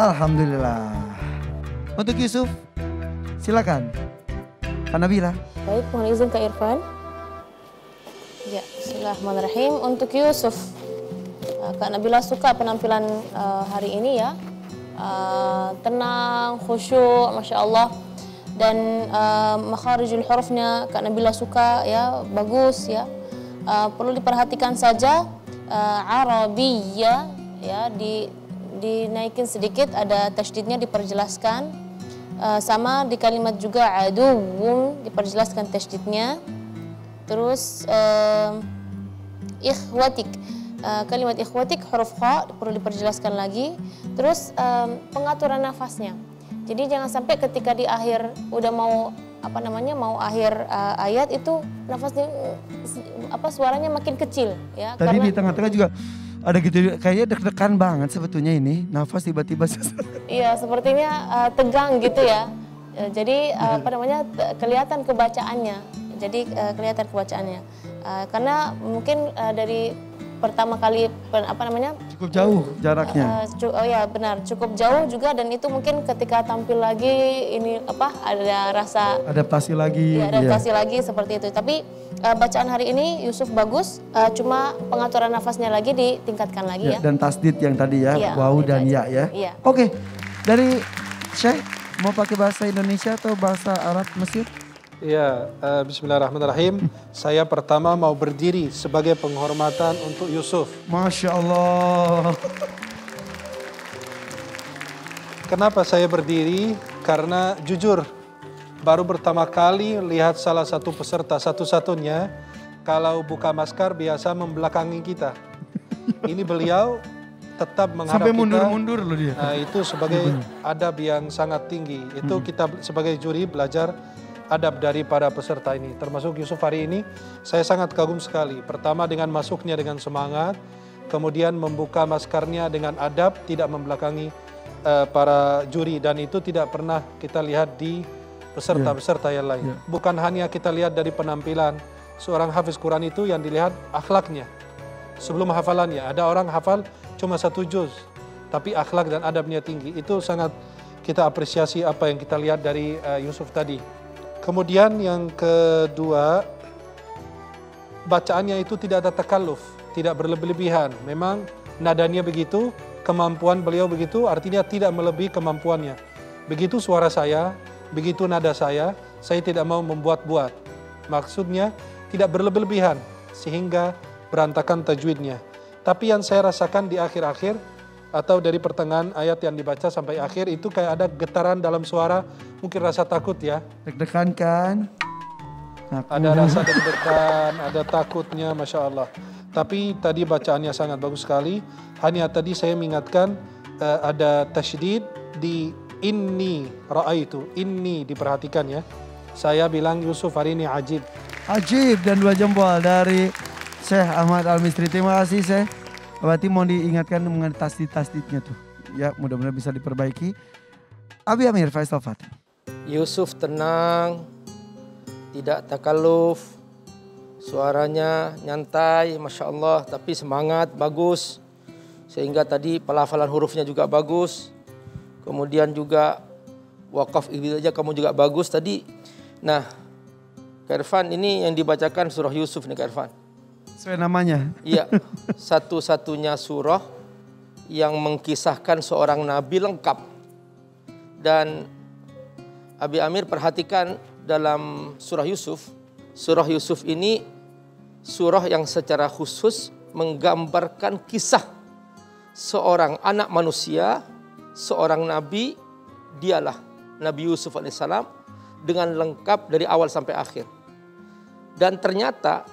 Alhamdulillah. Untuk Yusuf, silakan. Kak Nabila. Baik, mohon izin Kak Irfan. Ya, bismillahirrahmanirrahim. Untuk Yusuf, Kak Nabila suka penampilan hari ini ya. Tenang, khusyuk, Masya Allah. Dan makharijul hurufnya Kak Nabila suka ya, bagus ya. Perlu diperhatikan saja Arabiyya ya, dinaikin sedikit, ada tasydidnya diperjelaskan. Sama di kalimat juga aduwwum diperjelaskan tasydidnya. Terus ikhwatik, kalimat ikhwatik huruf kha perlu diperjelaskan lagi. Terus pengaturan nafasnya. Jadi jangan sampai ketika di akhir udah mau mau akhir ayat itu nafasnya suaranya makin kecil ya. Tadi karena di tengah-tengah juga ada gitu, kayaknya deg-degan banget sebetulnya ini, nafas tiba-tiba. Iya, sepertinya tegang gitu ya. Jadi kelihatan kebacaannya. Karena mungkin dari pertama kali cukup jauh jaraknya. Oh ya benar, cukup jauh juga, dan itu mungkin ketika tampil lagi ini ada rasa adaptasi lagi. Ya, adaptasi lagi seperti itu. Tapi bacaan hari ini Yusuf bagus, cuma pengaturan nafasnya lagi ditingkatkan lagi ya. Dan tasdid yang tadi ya, ya waw dan ya ya. Iya. Oke, dari Syekh mau pakai bahasa Indonesia atau bahasa Arab Mesir? Ya, bismillahirrahmanirrahim. Saya pertama mau berdiri sebagai penghormatan untuk Yusuf. Masya Allah. Kenapa saya berdiri? Karena jujur, baru pertama kali lihat salah satu peserta satu-satunya kalau buka masker biasa membelakangi kita. Ini beliau tetap mengharap sampai mundur-mundur loh dia. Nah, itu sebagai adab yang sangat tinggi. Itu kita sebagai juri belajar adab dari para peserta ini, termasuk Yusuf hari ini. Saya sangat kagum sekali. Pertama dengan masuknya dengan semangat, kemudian membuka maskernya dengan adab, tidak membelakangi para juri, dan itu tidak pernah kita lihat di peserta-peserta yang lain. Bukan hanya kita lihat dari penampilan seorang hafiz Quran itu, yang dilihat akhlaknya sebelum hafalannya. Ada orang hafal cuma 1 juz, tapi akhlak dan adabnya tinggi. Itu sangat kita apresiasi apa yang kita lihat dari Yusuf tadi. Kemudian yang kedua, bacaannya itu tidak ada takalluf, tidak berlebih-lebihan. Memang nadanya begitu, kemampuan beliau begitu, artinya tidak melebihi kemampuannya. Begitu suara saya, begitu nada saya tidak mau membuat-buat. Maksudnya tidak berlebih-lebihan, sehingga berantakan tajwidnya. Tapi yang saya rasakan di akhir-akhir, atau dari pertengahan ayat yang dibaca sampai akhir, itu kayak ada getaran dalam suara, mungkin rasa takut ya. Deg-degan kan? Ada rasa deg-degan, ada takutnya, Masya Allah. Tapi tadi bacaannya sangat bagus sekali. Hanya tadi saya mengingatkan ada tasydid di inni ra'aitu. Inni diperhatikan ya. Saya bilang Yusuf hari ini ajib. Ajib, dan 2 jempol dari Syekh Ahmad Al-Misri. Terima kasih Syekh. Berarti mau diingatkan mengenai tasdid-tasdidnya tuh. Ya, mudah-mudahan bisa diperbaiki. Abi Amir, Faisal Fatih. Yusuf tenang, tidak takalluf, suaranya nyantai, Masya Allah, tapi semangat, bagus. Sehingga tadi pelafalan hurufnya juga bagus. Kemudian juga wakaf aja kamu juga bagus tadi. Nah, Kak Irfan, ini yang dibacakan surah Yusuf nih Kak Irfan. Sesuai namanya. Iya, satu-satunya surah yang mengkisahkan seorang nabi lengkap. Dan Abi Amir perhatikan dalam surah Yusuf ini surah yang secara khusus menggambarkan kisah seorang anak manusia, seorang nabi, dialah Nabi Yusuf alaihissalam, dengan lengkap dari awal sampai akhir. Dan ternyata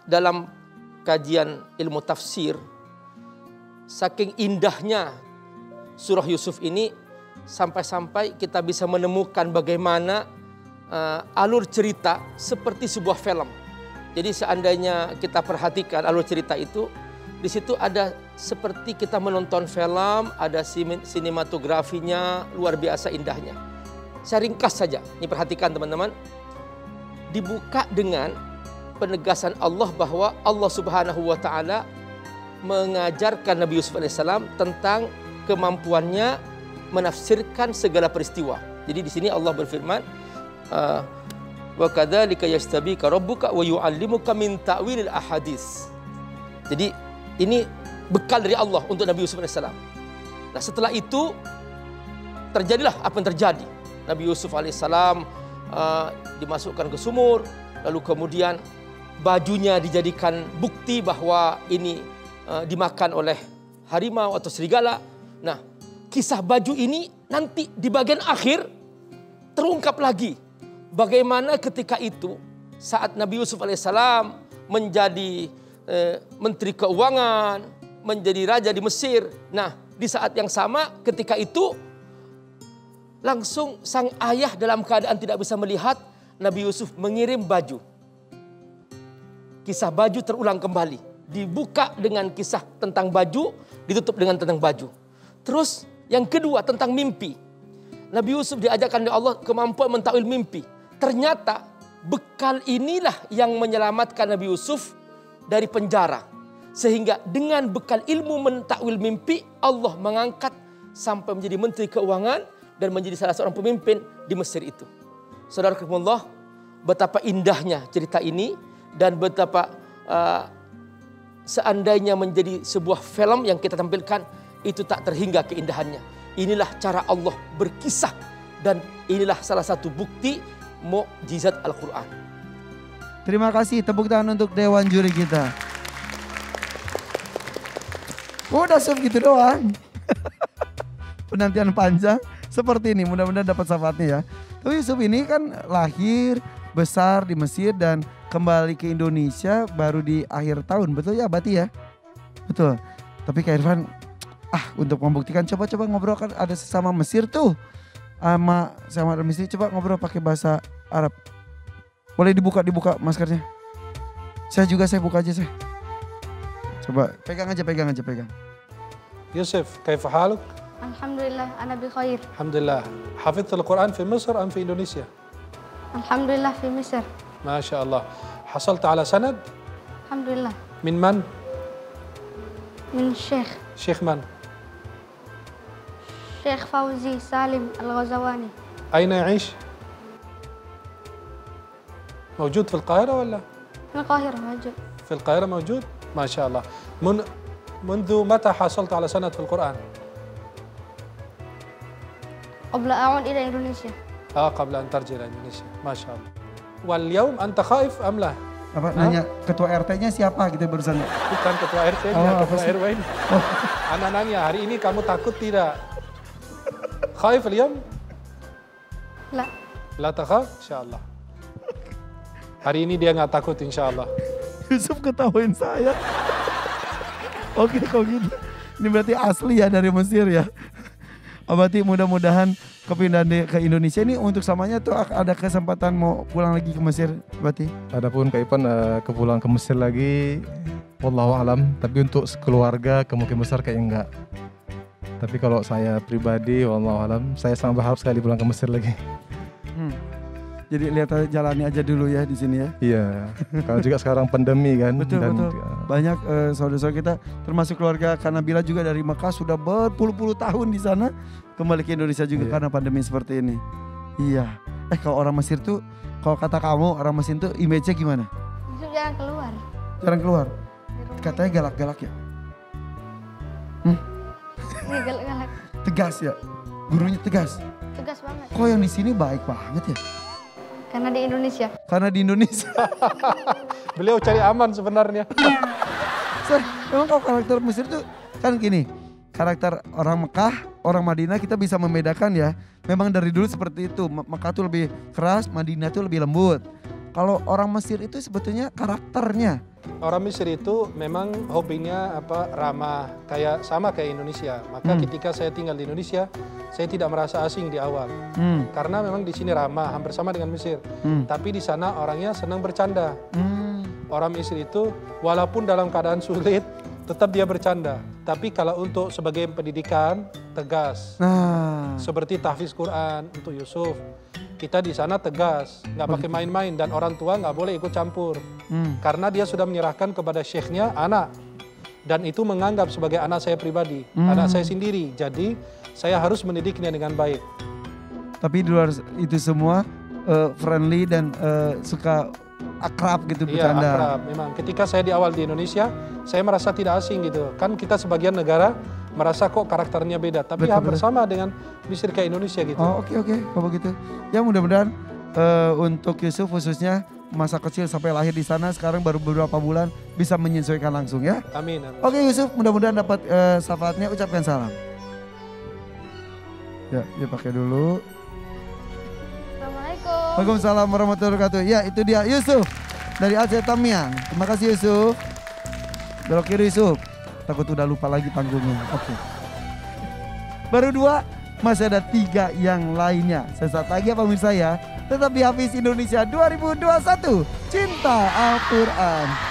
dalam kajian ilmu tafsir, saking indahnya surah Yusuf ini, sampai-sampai kita bisa menemukan bagaimana alur cerita seperti sebuah film. Jadi seandainya kita perhatikan alur cerita itu, di situ ada seperti kita menonton film, ada sinematografinya luar biasa indahnya. Saya ringkas saja, ini perhatikan teman-teman. Dibuka dengan penegasan Allah bahwa Allah Subhanahu wa Ta'ala mengajarkan Nabi Yusuf alaihissalam tentang kemampuannya menafsirkan segala peristiwa. Jadi di sini Allah berfirman, wa kadzalika yastabika rabbuka wa yu'allimuka min ta'wilil ahadits. Jadi ini bekal dari Allah untuk Nabi Yusuf alaihissalam. Nah, setelah itu terjadilah apa yang terjadi. Nabi Yusuf alaihissalam dimasukkan ke sumur, lalu kemudian bajunya dijadikan bukti bahwa ini dimakan oleh harimau atau serigala. Nah, kisah baju ini nanti di bagian akhir terungkap lagi bagaimana ketika itu saat Nabi Yusuf alaihissalam menjadi menteri keuangan, menjadi raja di Mesir. Nah, di saat yang sama ketika itu langsung sang ayah dalam keadaan tidak bisa melihat, Nabi Yusuf mengirim baju. Kisah baju terulang kembali. Dibuka dengan kisah tentang baju, ditutup dengan tentang baju. Terus yang kedua tentang mimpi. Nabi Yusuf diajarkan oleh Allah kemampuan mentakwil mimpi. Ternyata bekal inilah yang menyelamatkan Nabi Yusuf dari penjara. Sehingga dengan bekal ilmu mentakwil mimpi, Allah mengangkat sampai menjadi menteri keuangan dan menjadi salah seorang pemimpin di Mesir itu. Saudara-saudara, betapa indahnya cerita ini dan betapa seandainya menjadi sebuah film yang kita tampilkan, itu tak terhingga keindahannya. Inilah cara Allah berkisah dan inilah salah satu bukti mukjizat Al-Quran. Terima kasih, tepuk tangan untuk Dewan Juri kita. Udah Yusuf gitu doang. Penantian panjang seperti ini, mudah-mudahan dapat syafaatnya ya. Tapi Yusuf ini kan lahir, besar di Mesir dan kembali ke Indonesia baru di akhir tahun, betul ya Bati ya? Betul. Tapi Kak Irfan, untuk membuktikan coba-coba ngobrol, kan ada sesama Mesir tuh. Sama Mesir, coba ngobrol pakai bahasa Arab. Boleh dibuka maskernya. Saya buka aja saya. Coba pegang aja. Yusuf, kaifa haluk? Alhamdulillah, ana bi khair. Alhamdulillah. Hafidh al-Quran fi Misr am fi Indonesia? Alhamdulillah fi Misr. ما شاء الله. حصلت على سند؟ الحمد لله. من؟ من الشيخ. شيخ من؟ شيخ فوزي سالم الغزواني. أين يعيش؟ موجود في القاهرة ولا؟ في القاهرة موجود. في القاهرة موجود؟ ما شاء الله. منذ متى حصلت على سند في القرآن؟ قبل أعود إلى إندونيسيا. قبل أن ترجع إلى إندونيسيا. ما شاء الله. واليوم أنت خائف أم لا؟ Nanya ketua RT-nya siapa gitu barusan? Bukan ketua RT-nya, ketua RW ini. Anak nanya, hari ini kamu takut tidak? Khaif اليوم؟ لا. لا تخاف؟ إن شاء الله. Hari ini dia nggak takut insya Allah. Yusuf ketawain saya. Oke kok gitu. Ini berarti asli ya dari Mesir ya. Berarti mudah-mudahan kepindahan ke Indonesia ini untuk samanya tuh ada kesempatan mau pulang lagi ke Mesir berarti? Adapun Kak Ipan kepulang ke Mesir lagi, wallahu alam. Tapi untuk keluarga kemungkinan besar kayaknya enggak. Tapi kalau saya pribadi, wallahu alam, saya sangat berharap sekali pulang ke Mesir lagi. Jadi lihat jalannya aja dulu ya di sini ya. Iya, kalau juga sekarang pandemi kan. Betul. Banyak saudara-saudara kita termasuk keluarga Kanabila juga dari Mekah sudah berpuluh-puluh tahun di sana. Kembali ke Indonesia juga karena pandemi seperti ini. Iya. Kalau orang Mesir tuh, kalau kata kamu orang Mesir tuh image-nya gimana? Yusuf jarang keluar. Jarang keluar? Katanya galak-galak ya? Ini galak-galak. Tegas ya? Gurunya tegas? Tegas banget. Kok yang di sini baik banget ya? Karena di Indonesia. Karena di Indonesia. Beliau cari aman sebenarnya. Memang kalau karakter Mesir tuh kan gini. Karakter orang Mekah, orang Madinah kita bisa membedakan ya. Memang dari dulu seperti itu. Mekah tuh lebih keras, Madinah tuh lebih lembut. Kalau orang Mesir itu sebetulnya karakternya. Orang Mesir itu memang hobinya ramah, sama kayak Indonesia. Maka ketika saya tinggal di Indonesia, saya tidak merasa asing di awal. Karena memang di sini ramah, hampir sama dengan Mesir. Tapi di sana orangnya senang bercanda. Orang Mesir itu walaupun dalam keadaan sulit, tetap dia bercanda. Tapi kalau untuk sebagai pendidikan, tegas. Seperti tahfiz Quran untuk Yusuf. Kita di sana tegas, nggak pakai main-main dan orang tua nggak boleh ikut campur. Karena dia sudah menyerahkan kepada syekhnya anak. Dan itu menganggap sebagai anak saya pribadi, anak saya sendiri. Jadi saya harus mendidiknya dengan baik. Tapi di luar itu semua friendly dan suka akrab gitu Iya, bercanda. akrab. Memang ketika saya di awal di Indonesia, saya merasa tidak asing gitu. Kan kita sebagian negara merasa kok karakternya beda, tapi hampir sama dengan misir kayak Indonesia gitu. Oh oke, kalau begitu. Ya mudah-mudahan untuk Yusuf khususnya masa kecil sampai lahir di sana, sekarang baru beberapa bulan bisa menyesuaikan langsung ya. Amin. Amin. Oke Yusuf, mudah-mudahan dapat syafaatnya, ucapkan salam. Ya, pakai dulu. Assalamualaikum. Waalaikumsalam warahmatullahi wabarakatuh. Ya, itu dia Yusuf dari Aceh Tamiang. Terima kasih Yusuf. Belok kiri Yusuf. Takut udah lupa lagi panggungnya. Oke. Baru 2, masih ada 3 yang lainnya. Sesaat lagi ya pemirsa ya. Tetap di Hafiz Indonesia 2021. Cinta Al-Quran.